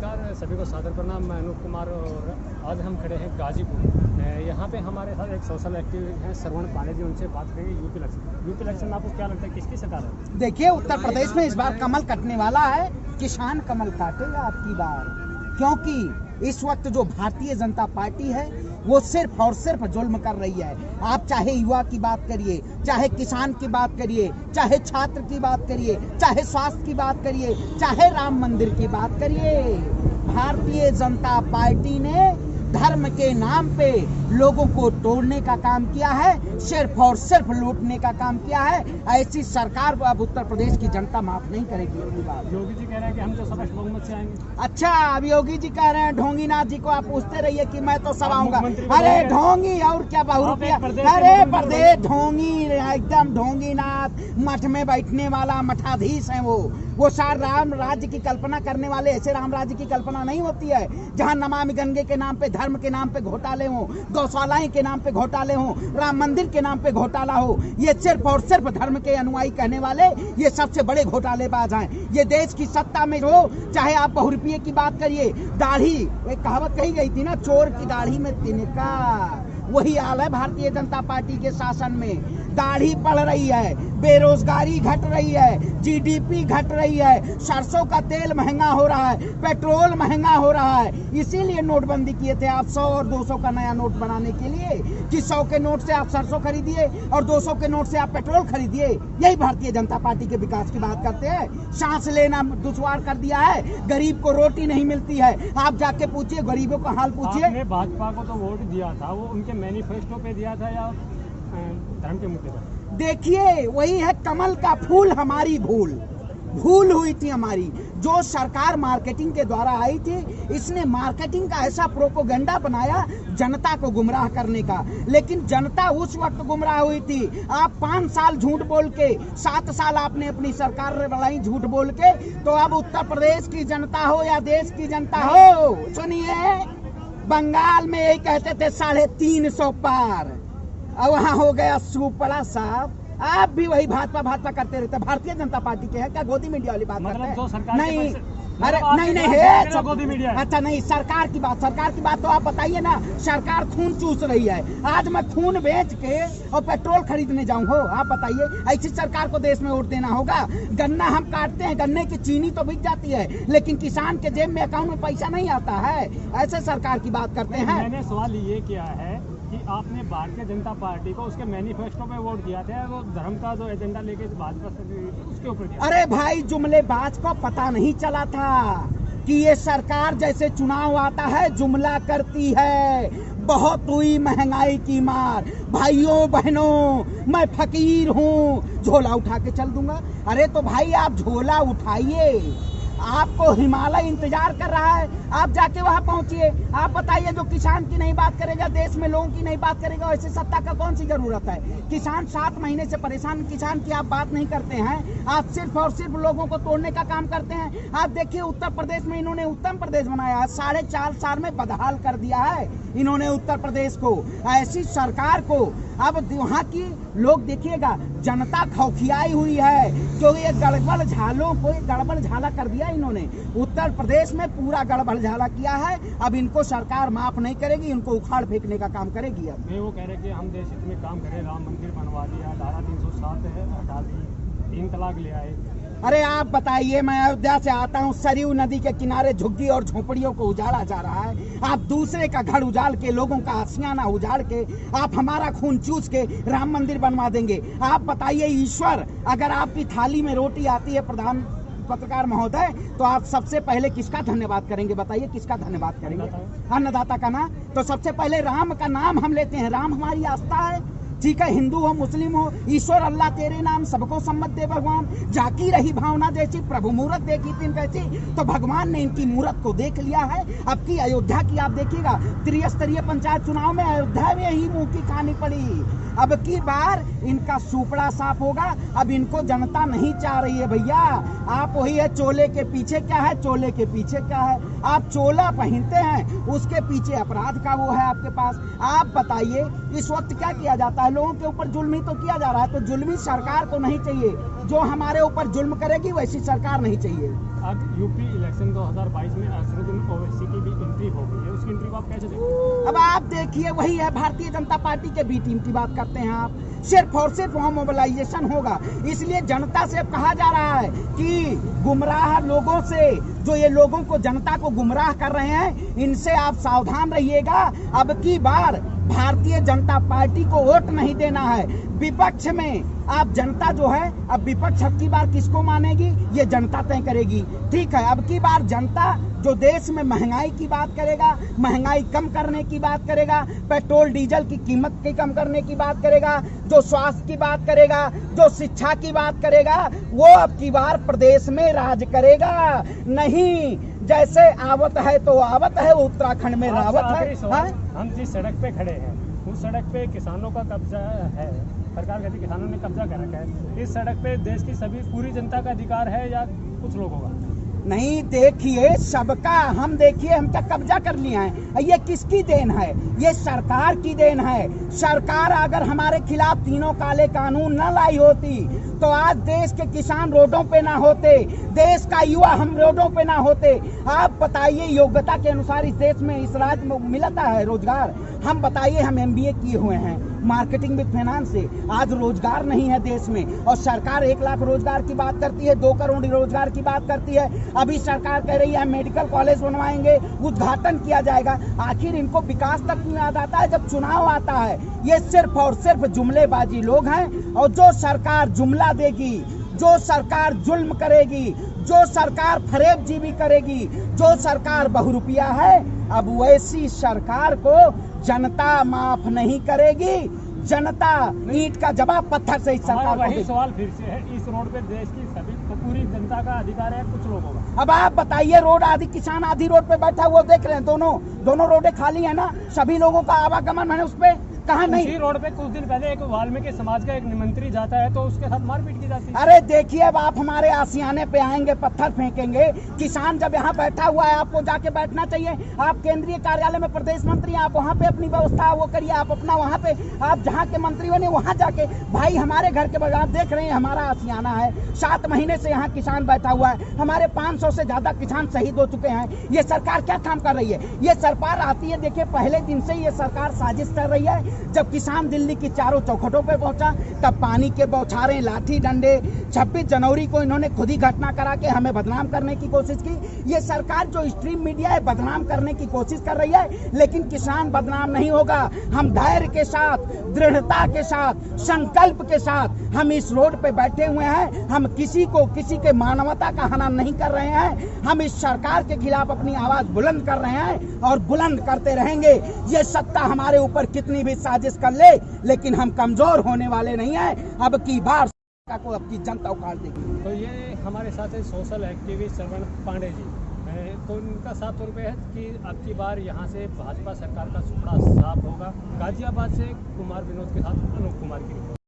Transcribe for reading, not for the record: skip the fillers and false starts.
नमस्कार, सभी को सादर प्रणाम। मैं अनूप कुमार और आज हम खड़े हैं गाजीपुर। यहाँ पे हमारे साथ एक सोशल एक्टिविस्ट हैं श्रवण पांडे जी, उनसे बात करेंगे। यूपी इलेक्शन में आपको क्या लगता है किसकी सरकार है? देखिए, उत्तर प्रदेश में इस बार कमल कटने वाला है। किसान कमल काटेगा आपकी बार, क्योंकि इस वक्त जो भारतीय जनता पार्टी है वो सिर्फ और सिर्फ जुल्म कर रही है। आप चाहे युवा की बात करिए, चाहे किसान की बात करिए, चाहे छात्र की बात करिए, चाहे स्वास्थ्य की बात करिए, चाहे राम मंदिर की बात करिए, भारतीय जनता पार्टी ने धर्म के नाम पे लोगों को तोड़ने का काम किया है, सिर्फ और सिर्फ लूटने का काम किया है। ऐसी सरकार को अब उत्तर प्रदेश की जनता माफ नहीं करेगी। योगी जी कह रहे हैं कि हम तो सब बहुमत से आएंगे। अच्छा, अब योगी जी कह रहे हैं, ढोंगीनाथ जी को आप पूछते रहिए कि मैं तो सब आऊंगा। अरे ढोंगी और क्या बहुरूपिया, अरे प्रदेश ढोंगी, एकदम ढोंगीनाथ, मठ में बैठने वाला मठाधीश है वो सार राम राज्य की कल्पना करने वाले। ऐसे राम राज्य की कल्पना नहीं होती है जहां नमामि गंगे के नाम पे, धर्म के नाम पे घोटाले हो, गौशालाएं के नाम पे घोटाले हो, राम मंदिर के नाम पे घोटाला हो। ये सिर्फ और सिर्फ धर्म के अनुयायी कहने वाले ये सबसे बड़े घोटालेबाज हैं। ये देश की सत्ता में हो, चाहे आप बहुरूपिये की बात करिए, दाढ़ी, एक कहावत कही गई थी ना, चोर की दाढ़ी में तिनका, वही हाल है भारतीय जनता पार्टी के शासन में। दाढ़ी बढ़ रही है, बेरोजगारी घट रही है, जीडीपी घट रही है, सरसों का तेल महंगा हो रहा है, पेट्रोल महंगा हो रहा है। इसीलिए नोटबंदी किए थे आप 100 और 200 का नया नोट बनाने के लिए, कि 100 के नोट से आप सरसों खरीदिए और 200 के नोट से आप पेट्रोल खरीदिए। यही भारतीय जनता पार्टी के विकास की बात करते हैं। सांस लेना दुश्वार कर दिया है, गरीब को रोटी नहीं मिलती है। आप जाके पूछिए, गरीबों का हाल पूछिए। आपने भाजपा को तो वोट दिया था, वो उनके मैनिफेस्टो पे दिया था या धर्म के मुद्दे पर? देखिए, वही है कमल का फूल, हमारी भूल हुई थी हमारी। जो सरकार मार्केटिंग के द्वारा आई थी, इसने मार्केटिंग का ऐसा प्रोपोगंडा बनाया जनता को गुमराह करने का, लेकिन जनता उस वक्त गुमराह हुई थी। आप 5 साल झूठ बोल के, 7 साल आपने अपनी सरकार बनाई झूठ बोल के, तो अब उत्तर प्रदेश की जनता हो या देश की जनता हो, सुनिए, बंगाल में यही कहते थे 350 पार, और वहाँ हो गया सुपड़ा साहब। आप भी वही भाजपा करते रहते। भारतीय जनता पार्टी के है क्या गोदी मीडिया वाली बात मतलब करते हैं? नहीं, अरे नहीं है गोदी मीडिया। अच्छा नहीं, सरकार की बात तो आप बताइए ना। सरकार खून चूस रही है, आज मैं खून बेच के और पेट्रोल खरीदने जाऊं हो, आप बताइए? ऐसी सरकार को देश में वोट देना होगा? गन्ना हम काटते हैं, गन्ने की चीनी तो बिक जाती है, लेकिन किसान के जेब में अकाउंट में पैसा नहीं आता है। ऐसे सरकार की बात करते हैं। मैंने सवाल ये किया है कि आपने भारतीय जनता पार्टी को उसके मैनिफेस्टो पे वोट दिया था, वो धर्म का जो एजेंडा लेके भाजपा उसके ऊपर दिया। अरे भाई, जुमलेबाज को पता नहीं चला था कि ये सरकार जैसे चुनाव आता है जुमला करती है। बहुत हुई महंगाई की मार, भाइयों बहनों मैं फकीर हूँ, झोला उठा के चल दूंगा। अरे तो भाई आप झोला उठाइए, आपको हिमालय इंतजार कर रहा है, आप जाके वहां पहुंचिए। आप बताइए, जो किसान की नहीं बात करेगा, देश में लोगों की नहीं बात करेगा, ऐसे सत्ता का कौन सी जरूरत है? किसान 7 महीने से परेशान, किसान की आप बात नहीं करते हैं, आप सिर्फ और सिर्फ लोगों को तोड़ने का काम करते हैं। आप देखिए, उत्तर प्रदेश में इन्होंने उत्तम प्रदेश बनाया है, 4.5 साल में बदहाल कर दिया है इन्होंने उत्तर प्रदेश को। ऐसी सरकार को अब वहाँ की लोग देखिएगा, जनता खौफियाई हुई है, क्योंकि ये गड़बड़ झालों को गड़बड़ झाला कर दिया इन्होंने। उत्तर प्रदेश में पूरा गड़बड़ झाला किया है। अब इनको सरकार माफ नहीं करेगी, इनको उखाड़ फेंकने का काम करेगी। अब वो कह रहे कि हम देश हित में काम करें, राम मंदिर बनवा दिया, धारा 307 है हटा दी, 3 तलाक ले आए। अरे आप बताइए, मैं अयोध्या से आता हूँ, सरयू नदी के किनारे झुग्गी और झोपड़ियों को उजाड़ा जा रहा है। आप दूसरे का घर उजाड़ के, लोगों का आशियाना उजाड़ के, आप हमारा खून चूस के राम मंदिर बनवा देंगे। आप बताइए, ईश्वर अगर आपकी थाली में रोटी आती है, प्रधान पत्रकार महोदय, तो आप सबसे पहले किसका धन्यवाद करेंगे? बताइए, किसका धन्यवाद करेंगे? अन्नदाता का ना। तो सबसे पहले राम का नाम हम लेते हैं, राम हमारी आस्था है। ठीक है, हिंदू हो मुस्लिम हो, ईश्वर अल्लाह तेरे नाम सबको सम्मत दे भगवान। जाकी रही भावना जैसी, प्रभु मूरत देखी तीन कैसी, तो भगवान ने इनकी मूरत को देख लिया है। अब की अयोध्या की आप देखिएगा, त्रिस्तरीय पंचायत चुनाव में अयोध्या में ही मुंह की खानी पड़ी। अब की बार इनका सुपड़ा साफ होगा। अब इनको जनता नहीं चाह रही है भैया। आप वही है, चोले के पीछे क्या है, चोले के पीछे क्या है। आप चोला पहनते हैं, उसके पीछे अपराध का वो है आपके पास। आप बताइए, इस वक्त क्या किया जाता है? लोगों के ऊपर जुल्म ही तो किया जा रहा है। तो जुल्मी सरकार को नहीं चाहिए, जो हमारे ऊपर जुल्म करेगी वैसी सरकार नहीं चाहिए। अब यूपी इलेक्शन 2022 में असरुद्दीन ओवैसी की भी एंट्री हो गई है, उसकी एंट्री को आप कैसे देखते हैं? अब आप देखिए, वही है भारतीय जनता पार्टी के बी टीम की बात करते हैं आप। सिर्फ और सिर्फ वहाँ मोबिलाइजेशन होगा, इसलिए जनता से अब कहा जा रहा है कि गुमराह लोगों से, जो ये लोगों को, जनता को गुमराह कर रहे हैं, इनसे आप सावधान रहिएगा। अब की बार भारतीय जनता पार्टी को वोट नहीं देना है। विपक्ष में आप जनता जो है, अब विपक्ष अब की बार किसको मानेगी ये जनता तय करेगी। ठीक है, अब की बार जनता जो देश में महंगाई की बात करेगा, महंगाई कम करने की बात करेगा, पेट्रोल डीजल की कीमत की कम करने की बात करेगा, जो स्वास्थ्य की बात करेगा, जो शिक्षा की बात करेगा, वो अब की बार प्रदेश में राज करेगा। नहीं जैसे आवत है तो आवत है, उत्तराखंड में रावत है। हम जिस सड़क पे खड़े हैं उस सड़क पे किसानों का कब्जा है, सरकार कहती है किसानों ने कब्जा कर रखा है। इस सड़क पे देश की सभी पूरी जनता का अधिकार है या कुछ लोगों का? नहीं, देखिए सबका, हम देखिए हम क्या कब्जा कर लिया है। ये किसकी देन है? ये सरकार की देन है। सरकार अगर हमारे खिलाफ तीनों काले कानून न लाई होती तो आज देश के किसान रोडों पे ना होते, देश का युवा हम रोडों पे ना होते। आप बताइए, योग्यता के अनुसार इस देश में, इस राज्य में मिलता है रोजगार? हम बताइए, हम MBA किए हुए हैं मार्केटिंग विद फाइनेंस से, आज रोजगार नहीं है देश में। और सरकार 1 लाख रोजगार की बात करती है, 2 करोड़ रोजगार की बात करती है। अभी सरकार कह रही है मेडिकल कॉलेज बनवाएंगे, उद्घाटन किया जाएगा। आखिर इनको विकास तक नहीं याद आता है जब चुनाव आता है। ये सिर्फ और सिर्फ जुमलेबाजी लोग हैं। और जो सरकार जुमला देगी, जो सरकार जुल्म करेगी, जो सरकार फरेबजीबी करेगी, जो सरकार बहुरुपिया है, अब वैसी सरकार को जनता माफ नहीं करेगी। जनता ईंट का जवाब पत्थर से इस सरकार को वही सवाल फिर से है, इस रोड पे देश की सभी पूरी जनता का अधिकार है, कुछ लोगों का? अब आप बताइए, रोड आदि किसान आधी रोड पे बैठा हुआ देख रहे हैं, दोनों रोडें खाली है ना, सभी लोगों का आवागमन है उस पे, कहा नहीं? उसी रोड पे कुछ दिन पहले एक वाल्मीकि समाज का एक मंत्री जाता है तो उसके साथ मारपीट की जाती है। अरे देखिए, अब आप हमारे आशियाने पे आएंगे, पत्थर फेंकेंगे। किसान जब यहाँ बैठा हुआ है, आपको जाके बैठना चाहिए। आप केंद्रीय कार्यालय में प्रदेश मंत्री, आप वहाँ पे अपनी व्यवस्था वो करिए, आप अपना वहाँ पे, आप जहाँ के मंत्री बने वहाँ जाके। भाई हमारे घर के बाजार देख रहे हैं, हमारा आशियाना है, 7 महीने से यहाँ किसान बैठा हुआ है, हमारे 500 से ज्यादा किसान शहीद हो चुके हैं। ये सरकार क्या काम कर रही है? ये सरकार आती है, देखिए पहले दिन से ये सरकार साजिश कर रही है। जब किसान दिल्ली की चारों चौखटों पे पहुंचा, तब पानी के बौछारें, लाठी डंडे, 26 जनवरी को इन्होंने खुद ही घटना करा के हमें बदनाम करने की कोशिश की। ये सरकार जो स्ट्रीम मीडिया है, बदनाम करने की कोशिश कर रही है, लेकिन किसान बदनाम नहीं होगा। हम धैर्य के साथ, दृढ़ता के साथ, संकल्प के साथ हम इस रोड पे बैठे हुए हैं। हम किसी को, किसी के मानवता का हनन नहीं कर रहे हैं। हम इस सरकार के खिलाफ अपनी आवाज बुलंद कर रहे हैं और बुलंद करते रहेंगे। ये सत्ता हमारे ऊपर कितनी भी साजिश कर ले, लेकिन हम कमजोर होने वाले नहीं हैं। अब की बार को अब की जनता उखाड़ देगी। तो ये हमारे साथ है सोशल एक्टिविस्ट श्रवण पांडे जी। तो इनका साफ तौर पे है कि अब की बार यहाँ से भाजपा सरकार का सुपड़ा साफ होगा। गाजियाबाद से कुमार विनोद के साथ अनूप कुमार की रिपोर्ट।